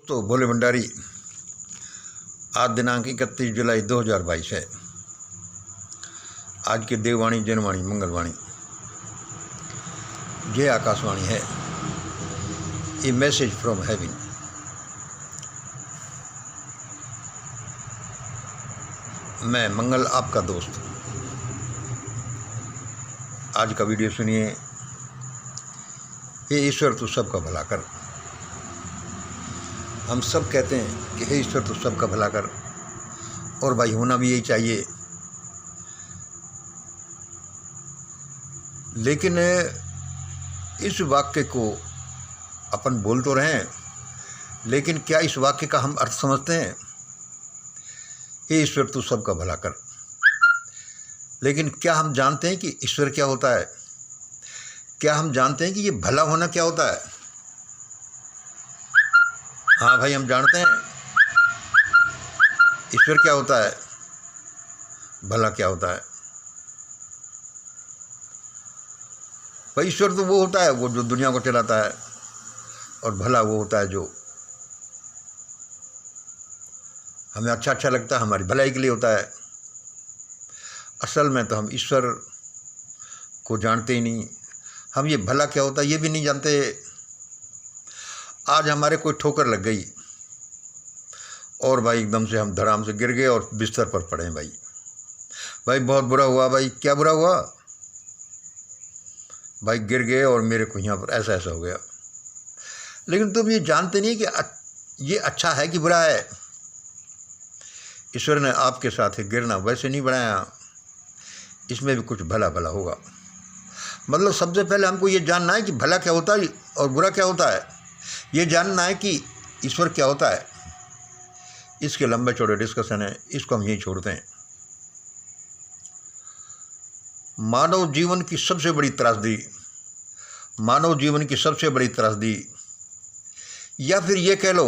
तो भोले भंडारी, आज दिनांक 31 जुलाई 2022 है। आज की देववाणी, जनवाणी, मंगलवाणी, ये आकाशवाणी है। ए मैसेज फ्रॉम हेवन। मैं मंगल, आपका दोस्त। आज का वीडियो सुनिए। हे ईश्वर तू सबका भला कर। हम सब कहते हैं कि हे ईश्वर तू सबका भला कर, और भाई होना भी यही चाहिए। लेकिन इस वाक्य को अपन बोल तो रहे हैं, लेकिन क्या इस वाक्य का हम अर्थ समझते हैं? हे ईश्वर तू सबका भला कर। लेकिन क्या हम जानते हैं कि ईश्वर क्या होता है? क्या हम जानते हैं कि ये भला होना क्या होता है? हाँ भाई, हम जानते हैं ईश्वर क्या होता है, भला क्या होता है। भाई ईश्वर तो वो होता है वो जो दुनिया को चलाता है, और भला वो होता है जो हमें अच्छा लगता है, हमारी भलाई के लिए होता है। असल में तो हम ईश्वर को जानते ही नहीं। हम ये भला क्या होता है ये भी नहीं जानते। आज हमारे कोई ठोकर लग गई और भाई एकदम से हम धड़ाम से गिर गए और बिस्तर पर पड़े। भाई बहुत बुरा हुआ। भाई क्या बुरा हुआ? भाई गिर गए और मेरे को यहाँ पर ऐसा हो गया। लेकिन तुम ये जानते नहीं कि ये अच्छा है कि बुरा है। ईश्वर ने आपके साथ गिरना वैसे नहीं बनाया, इसमें भी कुछ भला भला होगा। मतलब सबसे पहले हमको ये जानना है कि भला क्या होता है और बुरा क्या होता है। ये जानना है कि ईश्वर क्या होता है। इसके लंबे चौड़े डिस्कशन है, इसको हम यहीं छोड़ते हैं। मानव जीवन की सबसे बड़ी त्रासदी, मानव जीवन की सबसे बड़ी त्रासदी, या फिर ये कह लो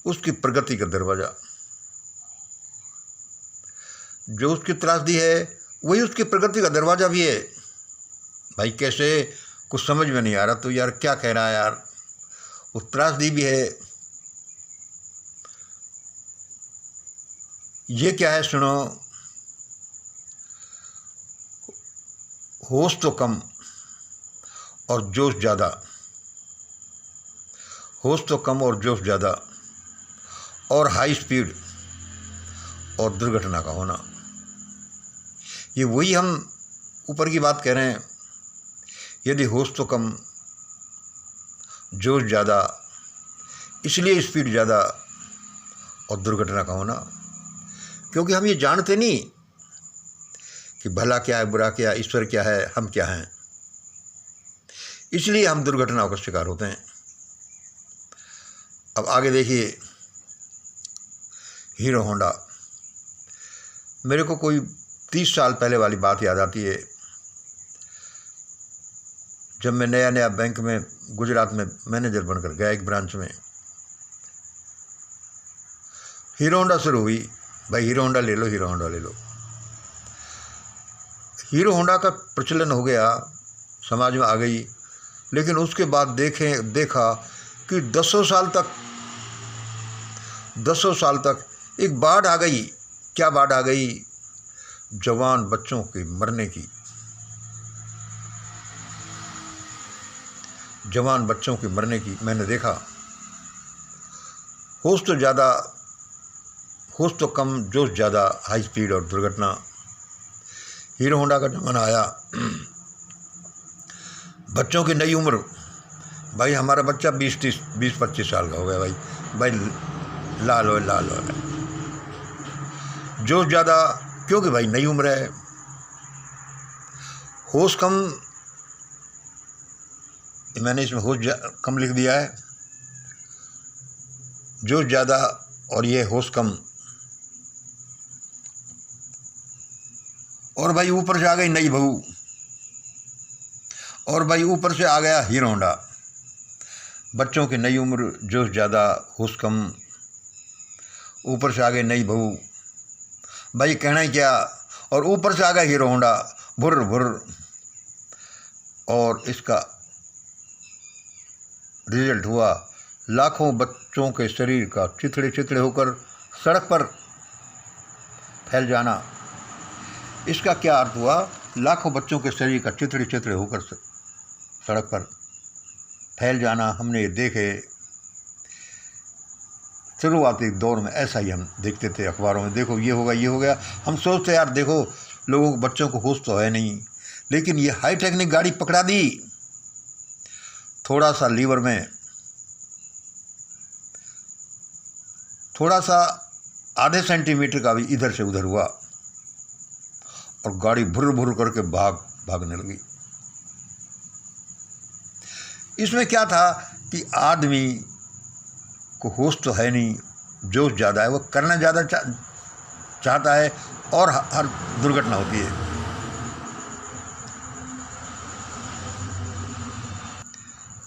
उसकी प्रगति का दरवाज़ा। जो उसकी त्रासदी है वही उसकी प्रगति का दरवाज़ा भी है। भाई कैसे? कुछ समझ में नहीं आ रहा। तो यार क्या कह रहा है यार? वो त्रासदी भी है। ये क्या है सुनो। होश तो कम और जोश ज़्यादा, होश तो कम और जोश ज़्यादा, और हाई स्पीड और दुर्घटना का होना। ये वही हम ऊपर की बात कह रहे हैं। यदि होश तो कम, जोश ज़्यादा, इसलिए स्पीड ज़्यादा और दुर्घटना का होना, क्योंकि हम ये जानते नहीं कि भला क्या है, बुरा क्या है, ईश्वर क्या है, हम क्या हैं। इसलिए हम दुर्घटनाओं का शिकार होते हैं। अब आगे देखिए। Hero Honda. मेरे को कोई 30 साल पहले वाली बात याद आती है, जब मैं नया बैंक में गुजरात में मैनेजर बनकर गया एक ब्रांच में। हीरो होंडा शुरू हुई। भाई हीरो होंडा ले लो, हीरो होंडा ले लो। हीरो होंडा का प्रचलन हो गया, समाज में आ गई। लेकिन उसके बाद देखा कि 10 साल तक एक बाढ़ आ गई। क्या बाढ़ आ गई? जवान बच्चों के मरने की। जवान बच्चों के मरने की मैंने देखा। होश तो ज़्यादा, होश तो कम, जोश ज़्यादा, हाई स्पीड और दुर्घटना। हीरो होंडा का ज़माना आया। बच्चों की नई उम्र। भाई हमारा बच्चा 20-25 साल का हो गया। भाई लाल हो। जोश ज़्यादा, क्योंकि भाई नई उम्र है। होश कम, मैंने इसमें होश कम लिख दिया है। जोश ज़्यादा और ये होश कम। और भाई ऊपर से आ गई नई बहू, और भाई ऊपर से आ गया हीरो होंडा। बच्चों की नई उम्र, जोश ज़्यादा, होश कम, ऊपर से आ गई नई बहू। भाई कहना ही क्या। और ऊपर से आ गया हीरो होंडा, भुर। और इसका रिजल्ट हुआ लाखों बच्चों के शरीर का चिथड़े चिथड़े होकर सड़क पर फैल जाना। इसका क्या अर्थ हुआ? लाखों बच्चों के शरीर का चिथड़े चिथड़े होकर सड़क पर फैल जाना हमने देखे। शुरुआती दौर में ऐसा ही हम देखते थे अखबारों में, देखो ये होगा ये हो गया। हम सोचते यार देखो लोगों को, बच्चों को होश तो है नहीं, लेकिन ये हाई टेक्निक गाड़ी पकड़ा दी। थोड़ा सा लीवर में थोड़ा सा आधे सेंटीमीटर का भी इधर से उधर हुआ और गाड़ी भुर भुर करके भागने लगी। इसमें क्या था कि आदमी को होश तो है नहीं, जोश ज़्यादा है, वो करना ज़्यादा चाहता है और हर दुर्घटना होती है।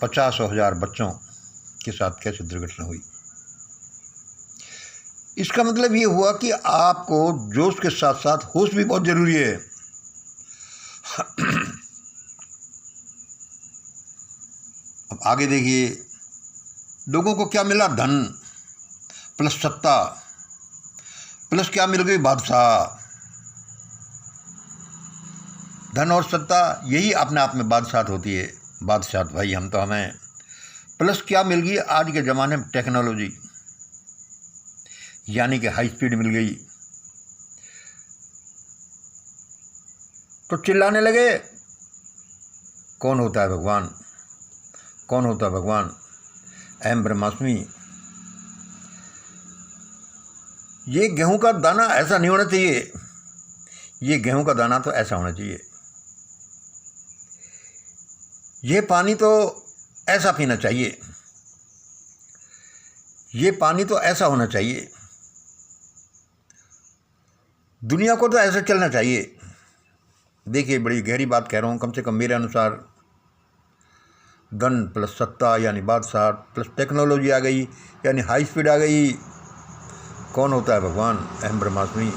50,000 बच्चों के साथ कैसे दुर्घटना हुई? इसका मतलब ये हुआ कि आपको जोश के साथ साथ होश भी बहुत जरूरी है। अब आगे देखिए, लोगों को क्या मिला? धन प्लस सत्ता प्लस क्या मिल गई? बादशाह। धन और सत्ता यही अपने आप में बादशाह होती है। बादशाह भाई हम तो हमें प्लस क्या मिल गई? आज के ज़माने में टेक्नोलॉजी, यानी कि हाई स्पीड मिल गई। तो चिल्लाने लगे कौन होता है भगवान, कौन होता है भगवान? अहम ब्रह्मास्मि। ये गेहूं का दाना ऐसा नहीं होना चाहिए, ये गेहूं का दाना तो ऐसा होना चाहिए, ये पानी तो ऐसा पीना चाहिए, ये पानी तो ऐसा होना चाहिए, दुनिया को तो ऐसे चलना चाहिए। देखिए बड़ी गहरी बात कह रहा हूँ, कम से कम मेरे अनुसार धन प्लस सत्ता यानी बादशाह प्लस टेक्नोलॉजी आ गई यानी हाई स्पीड आ गई। कौन होता है भगवान? अहम ब्रह्मास्मि।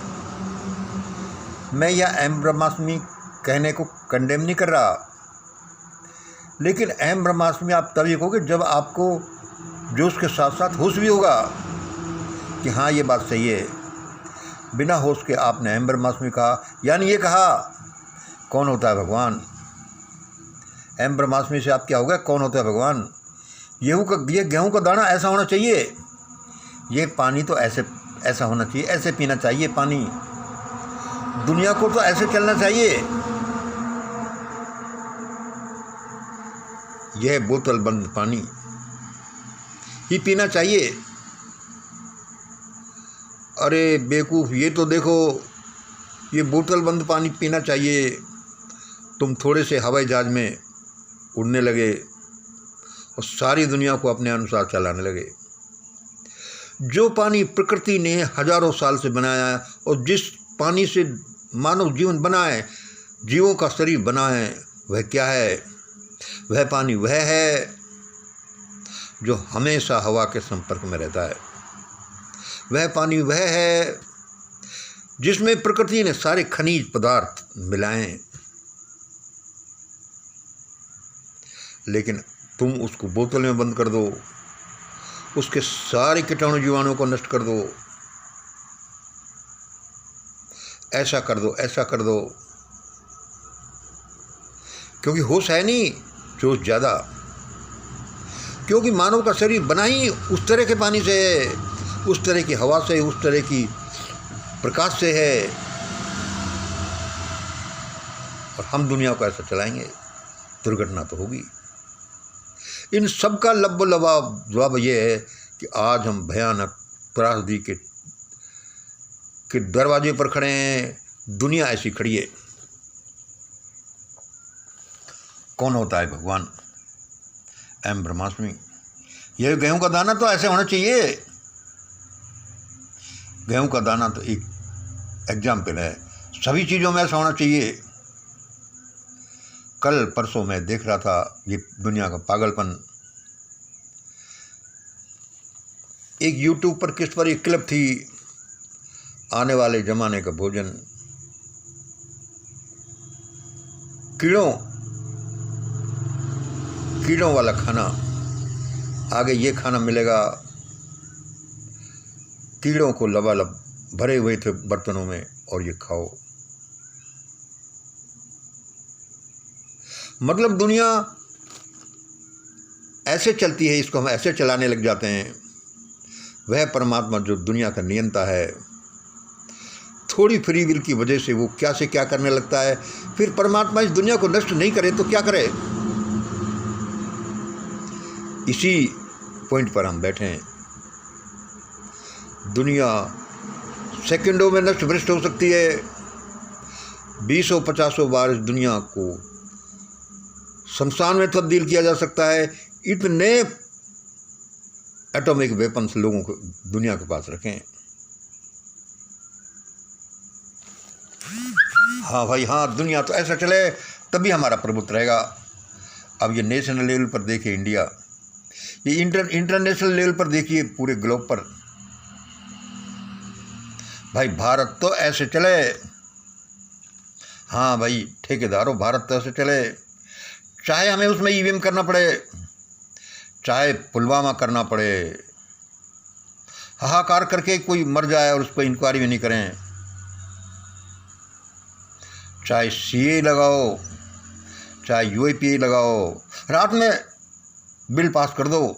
मैं यह अहम ब्रह्मास्मि कहने को कंडेम नहीं कर रहा, लेकिन अहम ब्रह्मास्मि आप तभी कहोगे जब आपको जोश के साथ साथ होश भी होगा कि हाँ ये बात सही है। बिना होश के आपने अहम ब्रह्मास्मि कहा, यानी ये कहा कौन होता है भगवान। अहम ब्रह्मास्मि से आप क्या हो गया? कौन होता है भगवान। ये गेहूं का दाना ऐसा होना चाहिए, ये पानी तो ऐसा होना चाहिए, ऐसे पीना चाहिए पानी, दुनिया को तो ऐसे चलना चाहिए। यह बोतल बंद पानी ही पीना चाहिए। अरे बेवकूफ़, ये तो देखो ये बोतल बंद पानी पीना चाहिए। तुम थोड़े से हवाई जहाज में उड़ने लगे और सारी दुनिया को अपने अनुसार चलाने लगे। जो पानी प्रकृति ने हजारों साल से बनाया है और जिस पानी से मानव जीवन बना है, जीवों का शरीर बना है, वह क्या है? वह पानी वह है जो हमेशा हवा के संपर्क में रहता है। वह पानी वह है जिसमें प्रकृति ने सारे खनिज पदार्थ मिलाए। लेकिन तुम उसको बोतल में बंद कर दो, उसके सारे कीटाणु जीवाणुओं को नष्ट कर दो, ऐसा कर दो, ऐसा कर दो, क्योंकि होश है नहीं, जोश ज़्यादा। क्योंकि मानव का शरीर बना ही उस तरह के पानी से है, उस तरह की हवा से, उस तरह की प्रकाश से है, और हम दुनिया को ऐसा चलाएंगे, दुर्घटना तो होगी। इन सब का जवाब ये है कि आज हम भयानक त्रासदी के दरवाजे पर खड़े हैं। दुनिया ऐसी खड़ी है। कौन होता है भगवान? अहम ब्रह्मास्मि। यह गेहूं का दाना तो ऐसे होना चाहिए। गेहूं का दाना तो एक एग्जाम्पल है, सभी चीज़ों में ऐसा होना चाहिए। कल परसों मैं देख रहा था ये दुनिया का पागलपन। एक यूट्यूब पर किस पर एक क्लिप थी, आने वाले ज़माने का भोजन, कीड़ों वाला खाना। आगे ये खाना मिलेगा कीड़ों को लबालब भरे हुए थे बर्तनों में, और ये खाओ। मतलब दुनिया ऐसे चलती है, इसको हम ऐसे चलाने लग जाते हैं। वह परमात्मा जो दुनिया का नियंता है, थोड़ी फ्री विल की वजह से वो क्या से क्या करने लगता है। फिर परमात्मा इस दुनिया को नष्ट नहीं करे तो क्या करे? इसी पॉइंट पर हम बैठे हैं। दुनिया सेकंडों में नष्ट भ्रष्ट हो सकती है। 20-50 बार इस दुनिया को शमशान में तब्दील किया जा सकता है। इतने एटॉमिक वेपन्स लोगों को दुनिया के पास रखें। हाँ भाई हाँ, दुनिया तो ऐसा चले तभी हमारा प्रभुत्व रहेगा। अब ये नेशनल लेवल पर देखिए इंडिया, ये इंटरनेशनल लेवल पर देखिए पूरे ग्लोब पर। भाई भारत तो ऐसे चले। हाँ भाई ठेकेदारों, भारत तो ऐसे चले। चाहे हमें उसमें ईवीएम करना पड़े, चाहे पुलवामा करना पड़े, हाहाकार करके कोई मर जाए और उस पर इंक्वायरी भी नहीं करें, चाहे सीए लगाओ, चाहे यूएपीए लगाओ, रात में बिल पास कर दो,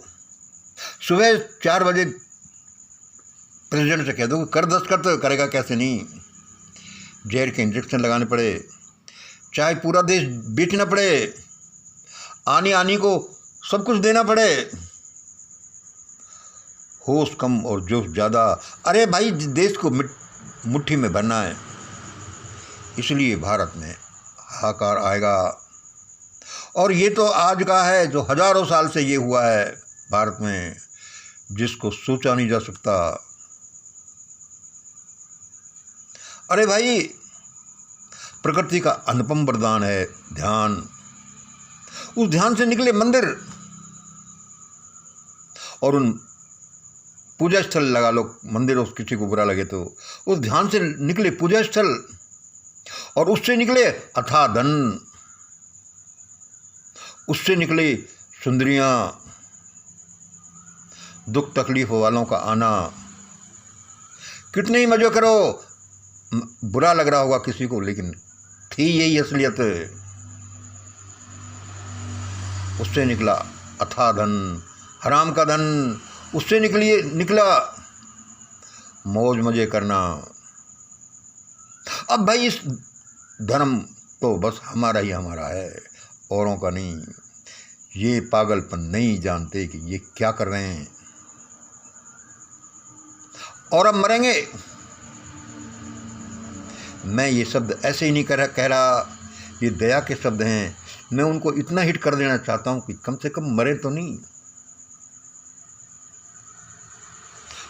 सुबह 4 बजे प्रेसिडेंट से कह दो कर दस्तखत, तो करेगा कैसे नहीं। जहर के इंजेक्शन लगाने पड़े, चाहे पूरा देश बेचना पड़े, आनी को सब कुछ देना पड़े, होश कम और जोश ज़्यादा। अरे भाई देश को मुट्ठी में भरना है, इसलिए भारत में हाहाकार आएगा। और ये तो आज का है, जो हजारों साल से ये हुआ है भारत में, जिसको सोचा नहीं जा सकता। अरे भाई प्रकृति का अनुपम वरदान है ध्यान। उस ध्यान से निकले मंदिर और उन पूजा स्थल, लगा लो मंदिर, उस किसी को बुरा लगे तो, उस ध्यान से निकले पूजा स्थल और उससे निकले अथाह धन, उससे निकले सुंदरियां, दुख तकलीफ वालों का आना। कितने ही मजे करो, बुरा लग रहा होगा किसी को, लेकिन थी यही असलियत। उससे निकला अथाह धन, हराम का धन, उससे निकला मौज मजे करना। अब भाई इस धर्म तो बस हमारा ही हमारा है, औरों का नहीं। ये पागलपन नहीं जानते कि ये क्या कर रहे हैं। और अब मरेंगे। मैं ये शब्द ऐसे ही नहीं कह रहा, ये दया के शब्द हैं। मैं उनको इतना हिट कर देना चाहता हूँ कि कम से कम मरे तो नहीं,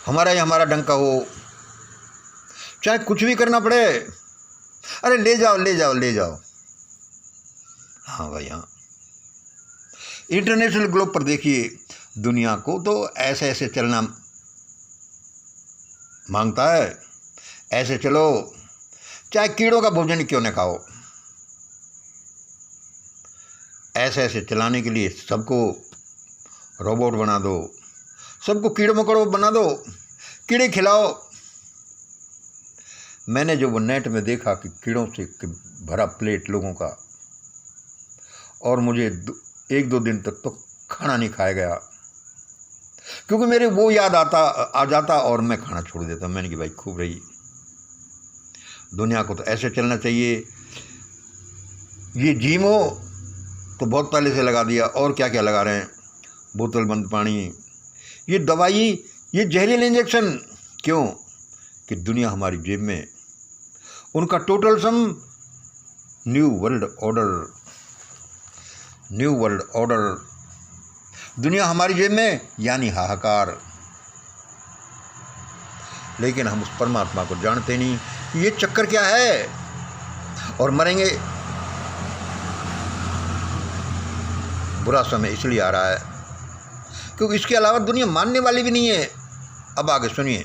हमारा ही हमारा डंका हो, चाहे कुछ भी करना पड़े। अरे ले जाओ ले जाओ ले जाओ। हाँ भाई हाँ, इंटरनेशनल ग्लोब पर देखिए, दुनिया को तो ऐसे ऐसे चलना मांगता है। ऐसे चलो, चाहे कीड़ों का भोजन क्यों न खाओ। ऐसे ऐसे चलाने के लिए सबको रोबोट बना दो, सबको कीड़े मकोड़ों बना दो, कीड़े खिलाओ। मैंने जो वो नेट में देखा कि कीड़ों से भरा प्लेट लोगों का, और मुझे 1-2 दिन तक तो खाना नहीं खाया गया, क्योंकि मेरे वो याद आ जाता और मैं खाना छोड़ देता। मैंने कि भाई खूब रही, दुनिया को तो ऐसे चलना चाहिए। ये जीमो तो बहुत पहले से लगा दिया, और क्या क्या लगा रहे हैं, बोतल बंद पानी, ये दवाई, ये जहरीले इंजेक्शन। क्यों? कि दुनिया हमारी जेब में। उनका total sum new world order, दुनिया हमारी जेब में, यानी हाहाकार। लेकिन हम उस परमात्मा को जानते नहीं कि ये चक्कर क्या है, और मरेंगे। बुरा समय इसलिए आ रहा है क्योंकि इसके अलावा दुनिया मानने वाली भी नहीं है। अब आगे सुनिए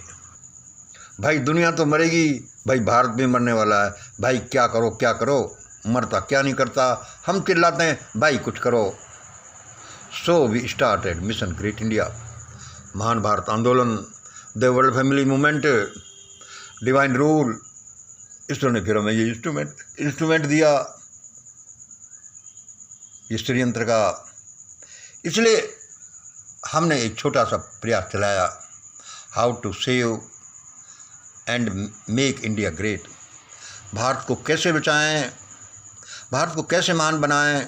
भाई, दुनिया तो मरेगी, भाई भारत भी मरने वाला है, भाई क्या करो, मरता क्या नहीं करता। हम चिल्लाते हैं भाई कुछ करो। So we started mission great India, महान भारत आंदोलन। The world family movement, divine rule, ईश्वर ने फिर हमें ये इंस्ट्रूमेंट दिया स्त्री यंत्र का। इसलिए हमने एक छोटा सा प्रयास चलाया, how to save and make India great. Bharat को कैसे बचाएं, भारत को कैसे महान बनाएं,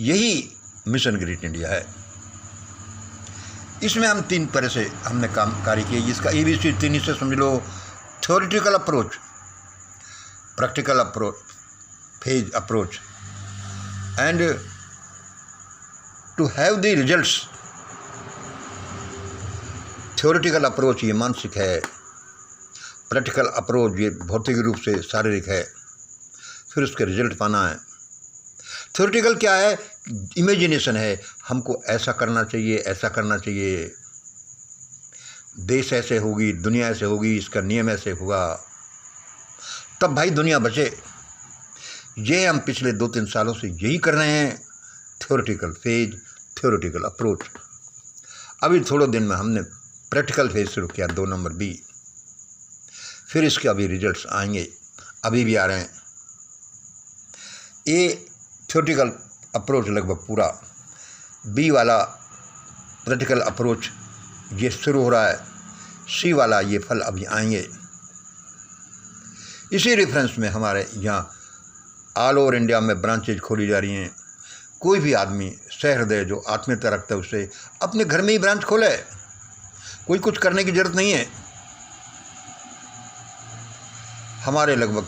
यही मिशन ग्रेट इंडिया है। इसमें हम 3 तरह से हमने कार्य किए। इसका ABC 3 से समझ लो, theoretical approach, practical approach, phase approach, and to have the results. Theoretical approach ये मानसिक है, प्रैक्टिकल अप्रोच ये भौतिक रूप से शारीरिक है, फिर उसके रिजल्ट पाना है। थ्योरेटिकल क्या है? इमेजिनेशन है, हमको ऐसा करना चाहिए, ऐसा करना चाहिए, देश ऐसे होगी, दुनिया ऐसे होगी, इसका नियम ऐसे होगा, तब भाई दुनिया बचे। ये हम पिछले 2-3 सालों से यही कर रहे हैं, थ्योरेटिकल फेज, थ्योरेटिकल अप्रोच। अभी थोड़े दिन में हमने प्रैक्टिकल फेज शुरू किया, 2 नंबर B, फिर इसके अभी रिजल्ट्स आएंगे, अभी भी आ रहे हैं। ये थ्योरेटिकल अप्रोच लगभग पूरा, B वाला प्रैक्टिकल अप्रोच ये शुरू हो रहा है, C वाला ये फल अभी आएंगे। इसी रेफरेंस में हमारे यहाँ ऑल ओवर इंडिया में ब्रांचेज खोली जा रही हैं। कोई भी आदमी सहृदय जो आत्मीयता रखता है उसे अपने घर में ही ब्रांच खोले, कोई कुछ करने की ज़रूरत नहीं है। हमारे लगभग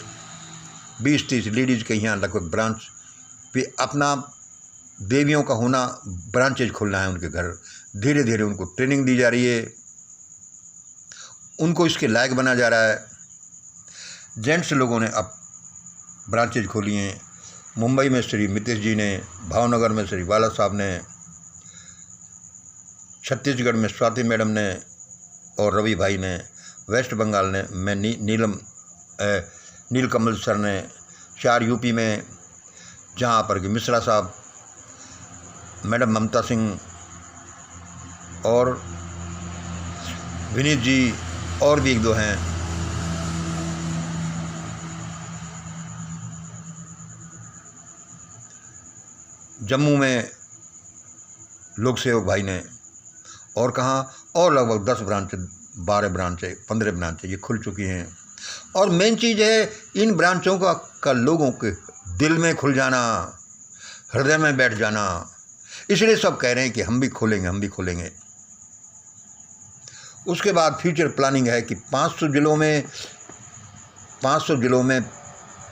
20-30 लेडीज़ के यहाँ लगभग ब्रांच पे अपना देवियों का होना, ब्रांचेज खोलना है उनके घर। धीरे धीरे उनको ट्रेनिंग दी जा रही है, उनको इसके लायक बना जा रहा है। जेंट्स लोगों ने अब ब्रांचेज खोली हैं। मुंबई में श्री मितेश जी ने, भावनगर में श्री बाला साहब ने, छत्तीसगढ़ में स्वाति मैडम ने और रवि भाई ने, वेस्ट बंगाल ने मैं नीलकमल सर ने, 4 यूपी में जहाँ पर कि मिश्रा साहब, मैडम ममता सिंह और विनीत जी और भी 1-2 हैं। जम्मू में लोक सेवक भाई ने, और कहाँ, और लगभग 10 ब्रांच, 12 ब्रांचें, 15 ब्रांचें ये खुल चुकी हैं। और मेन चीज़ है इन ब्रांचों का लोगों के दिल में खुल जाना, हृदय में बैठ जाना। इसलिए सब कह रहे हैं कि हम भी खोलेंगे, हम भी खोलेंगे। उसके बाद फ्यूचर प्लानिंग है कि 500 जिलों में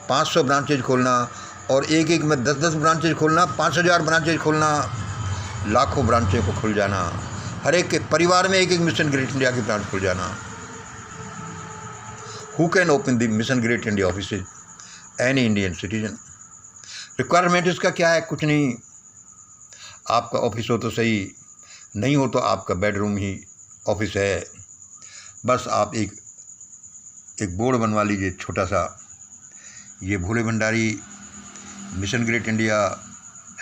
500 ब्रांचेज खोलना, और एक में 10-10 ब्रांचेज खोलना, 5000 ब्रांचेज खोलना, लाखों ब्रांचें को खुल जाना, हर एक के परिवार में एक मिशन ग्रेट इंडिया की ब्रांच खुल जाना। Who can open the mission great India offices? Any Indian citizen. Requirement इसका क्या है? कुछ नहीं, आपका ऑफिस हो तो सही, नहीं हो तो आपका बेडरूम ही ऑफिस है। बस आप एक बोर्ड बनवा लीजिए छोटा सा, ये Bhole Bhandari mission great India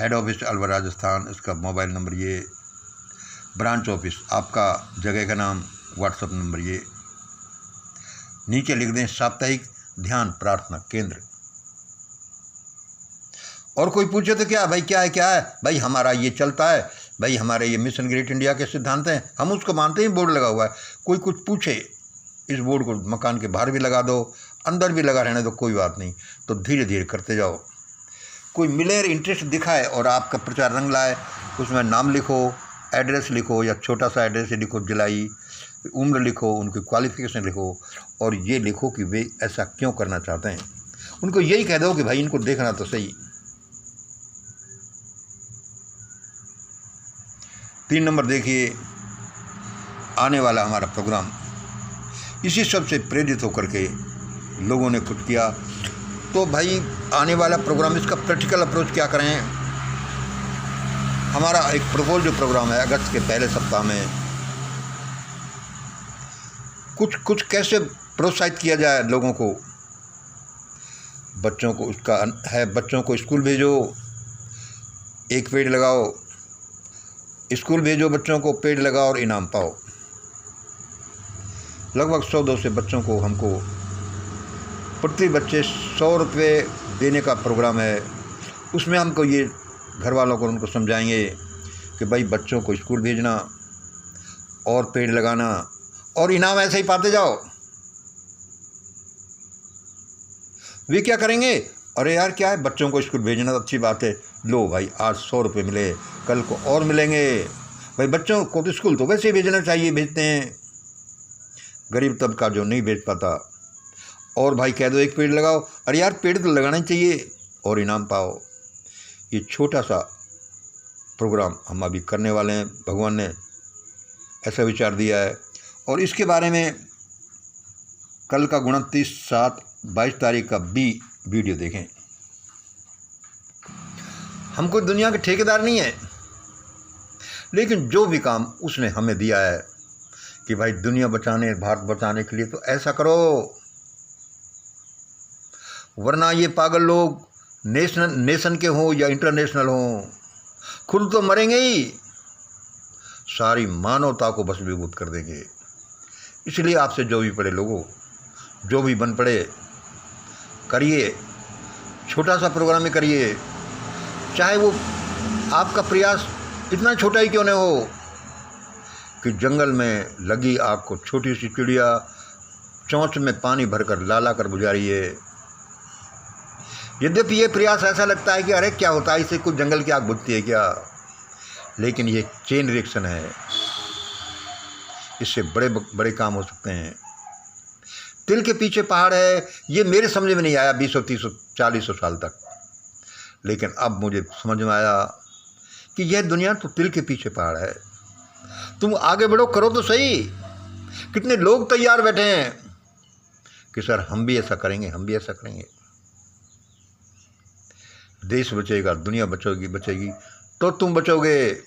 head office Alwar Rajasthan, इसका मोबाइल नंबर ये, ब्रांच ऑफिस आपका जगह का नाम, व्हाट्सएप नंबर ये, नीचे लिख दें साप्ताहिक ध्यान प्रार्थना केंद्र। और कोई पूछे तो क्या भाई क्या है भाई हमारा ये चलता है, भाई हमारे ये मिशन ग्रेट इंडिया के सिद्धांत हैं, हम उसको मानते हैं, बोर्ड लगा हुआ है। कोई कुछ पूछे, इस बोर्ड को मकान के बाहर भी लगा दो, अंदर भी लगा रहने दो, कोई बात नहीं। तो धीरे धीरे करते जाओ। कोई मिले, इंटरेस्ट दिखाए और आपका प्रचार रंग लाए, उसमें नाम लिखो, एड्रेस लिखो, या छोटा सा एड्रेस लिखो, जिलाई, उम्र लिखो, उनकी क्वालिफिकेशन लिखो, और ये लिखो कि वे ऐसा क्यों करना चाहते हैं। उनको यही कह दो कि भाई इनको देखना तो सही। 3 नंबर देखिए, आने वाला हमारा प्रोग्राम, इसी सब से प्रेरित होकर के लोगों ने कुछ किया। तो भाई आने वाला प्रोग्राम, इसका प्रैक्टिकल अप्रोच क्या करें। हमारा एक प्रपोज प्रोग्राम है अगस्त के पहले सप्ताह में, कुछ कैसे प्रोत्साहित किया जाए लोगों को। बच्चों को उसका है, बच्चों को स्कूल भेजो, 1 पेड़ लगाओ, स्कूल भेजो बच्चों को, पेड़ लगाओ और इनाम पाओ। लगभग 100-200 बच्चों को हमको प्रति बच्चे 100 रुपये देने का प्रोग्राम है। उसमें हमको ये घर वालों को उनको समझाएंगे कि भाई बच्चों को स्कूल भेजना और पेड़ लगाना और इनाम ऐसे ही पाते जाओ। वे क्या करेंगे, अरे यार क्या है, बच्चों को स्कूल भेजना तो अच्छी बात है, लो भाई आज 100 रुपये मिले, कल को और मिलेंगे। भाई बच्चों को तो स्कूल तो वैसे ही भेजना चाहिए, भेजते हैं। गरीब तबका जो नहीं भेज पाता, और भाई कह दो एक पेड़ लगाओ, अरे यार पेड़ तो लगाना ही चाहिए और इनाम पाओ। ये छोटा सा प्रोग्राम हम अभी करने वाले हैं, भगवान ने ऐसा विचार दिया है। और इसके बारे में कल का 29/7/22 तारीख का वीडियो देखें। हम कोई दुनिया के ठेकेदार नहीं है, लेकिन जो भी काम उसने हमें दिया है कि भाई दुनिया बचाने, भारत बचाने के लिए तो ऐसा करो, वरना ये पागल लोग नेशन के हों या इंटरनेशनल हों, खुद तो मरेंगे ही, सारी मानवता को भस्मीभूत कर देंगे। इसलिए आपसे जो भी पड़े लोगों, जो भी बन पड़े, करिए, छोटा सा प्रोग्राम ही करिए, चाहे वो आपका प्रयास इतना छोटा ही क्यों न हो कि जंगल में लगी आग को छोटी सी चिड़िया चोंच में पानी भरकर ला कर बुझा रही है। यद्यपि ये प्रयास ऐसा लगता है कि अरे क्या होता है, इससे कुछ जंगल की आग बुझती है क्या, लेकिन ये चेन रिएक्शन है, इससे बड़े बड़े काम हो सकते हैं। तिल के पीछे पहाड़ है, ये मेरे समझ में नहीं आया 20, 30, 40 साल तक, लेकिन अब मुझे समझ में आया कि यह दुनिया तो तिल के पीछे पहाड़ है। तुम आगे बढ़ो, करो तो सही। कितने लोग तैयार बैठे हैं कि सर हम भी ऐसा करेंगे, हम भी ऐसा करेंगे। देश बचेगा, दुनिया बचेगी तो तुम बचोगे।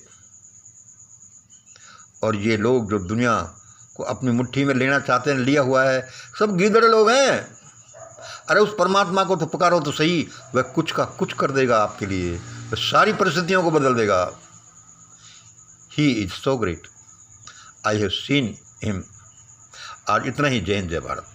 और ये लोग जो दुनिया को अपनी मुट्ठी में लेना चाहते हैं, लिया हुआ है, सब गीदड़ लोग हैं। अरे उस परमात्मा को तो पुकारो तो सही, वह कुछ का कुछ कर देगा आपके लिए, वह सारी परिस्थितियों को बदल देगा। He is so great, I have seen him. आज इतना ही। जय हिंद, जय भारत।